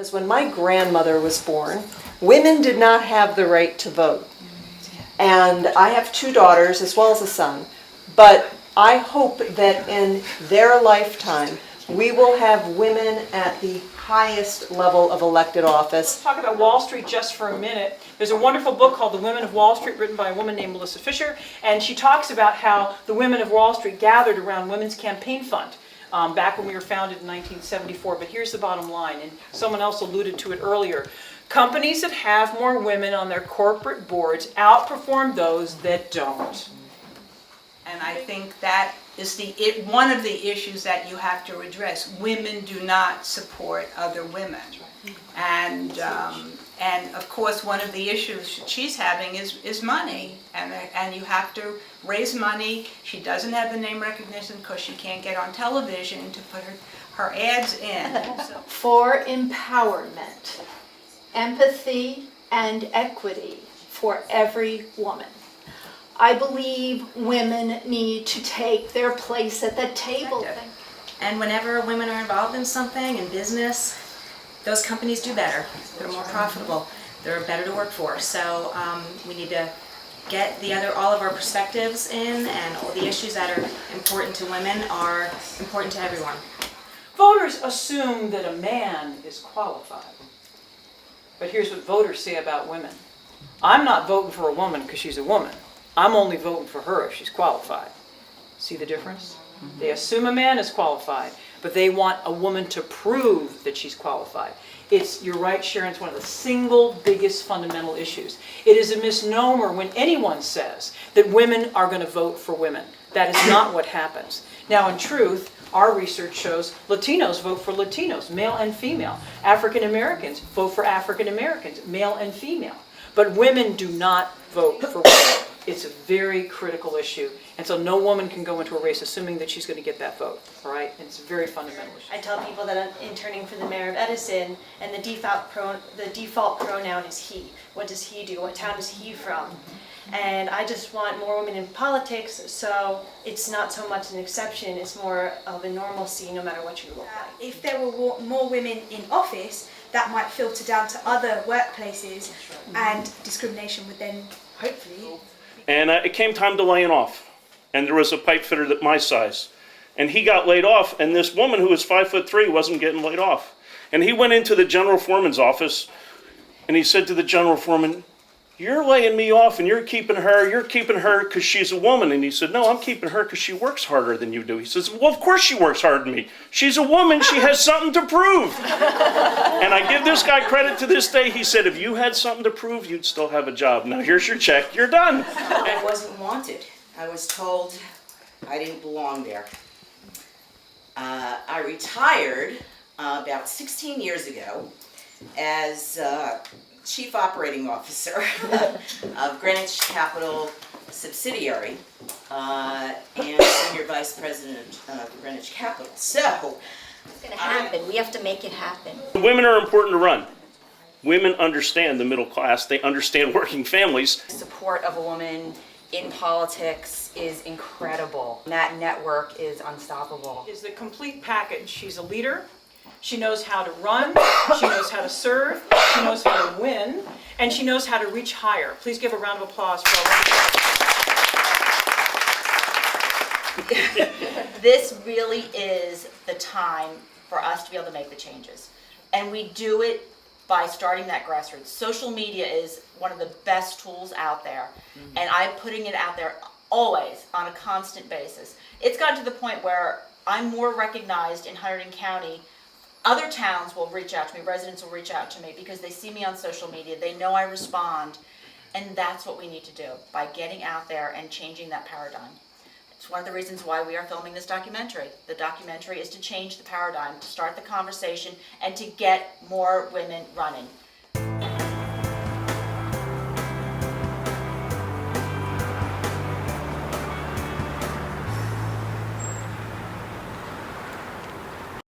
because when my grandmother was born, women did not have the right to vote. And I have two daughters as well as a son, but I hope that in their lifetime, we will have women at the highest level of elected office. Let's talk about Wall Street just for a minute. There's a wonderful book called The Women of Wall Street, written by a woman named Melissa Fisher, and she talks about how the women of Wall Street gathered around Women's Campaign Fund back when we were founded in 1974. But here's the bottom line, and someone else alluded to it earlier. Companies that have more women on their corporate boards outperform those that don't. And I think that is one of the issues that you have to address. Women do not support other women. And of course, one of the issues she's having is money. And you have to raise money. She doesn't have the name recognition because she can't get on television to put her ads in. For empowerment, empathy, and equity for every woman. I believe women need to take their place at the table. And whenever women are involved in something, in business, those companies do better. They're more profitable. They're better to work for. So we need to get all of our perspectives in, and all the issues that are important to women are important to everyone. Voters assume that a man is qualified. But here's what voters say about women. I'm not voting for a woman because she's a woman. I'm only voting for her if she's qualified. See the difference? They assume a man is qualified, but they want a woman to prove that she's qualified. You're right, Sharon, it's one of the single biggest fundamental issues. It is a misnomer when anyone says that women are going to vote for women. That is not what happens. Now, in truth, our research shows Latinos vote for Latinos, male and female. African Americans vote for African Americans, male and female. But women do not vote for women. It's a very critical issue. And so no woman can go into a race assuming that she's going to get that vote, all right? And it's a very fundamental issue. I tell people that I'm interning for the mayor of Edison, and the default pronoun is he. What does he do? What town is he from? And I just want more women in politics, so it's not so much an exception, it's more of a normalcy no matter what you look like. If there were more women in office, that might filter down to other workplaces, and discrimination would then hopefully... And it came time to laying off. And there was a pipe fitter that my size. And he got laid off, and this woman who was 5'3" wasn't getting laid off. And he went into the general foreman's office, and he said to the general foreman, "You're laying me off, and you're keeping her because she's a woman." And he said, "No, I'm keeping her because she works harder than you do." He says, "Well, of course she works harder than me. She's a woman, she has something to prove." And I give this guy credit to this day. He said, if you had something to prove, you'd still have a job. Now here's your check, you're done. I wasn't wanted. I was told I didn't belong there. I retired about 16 years ago as Chief Operating Officer of Greenwich Capital subsidiary and Senior Vice President of Greenwich Capital. So, It's going to happen. We have to make it happen. Women are important to run. Women understand the middle class. They understand working families. Support of a woman in politics is incredible. That network is unstoppable. Is the complete package. She's a leader. She knows how to run. She knows how to serve. She knows how to win. And she knows how to reach higher. Please give a round of applause for our This really is the time for us to be able to make the changes. And we do it by starting that grassroots. Social media is one of the best tools out there. And I'm putting it out there always on a constant basis. It's gotten to the point where I'm more recognized in Hunterdon County. Other towns will reach out to me, residents will reach out to me because they see me on social media, they know I respond, and that's what we need to do by getting out there and changing that paradigm. It's one of the reasons why we are filming this documentary. The documentary is to change the paradigm, to start the conversation, and to get more women running.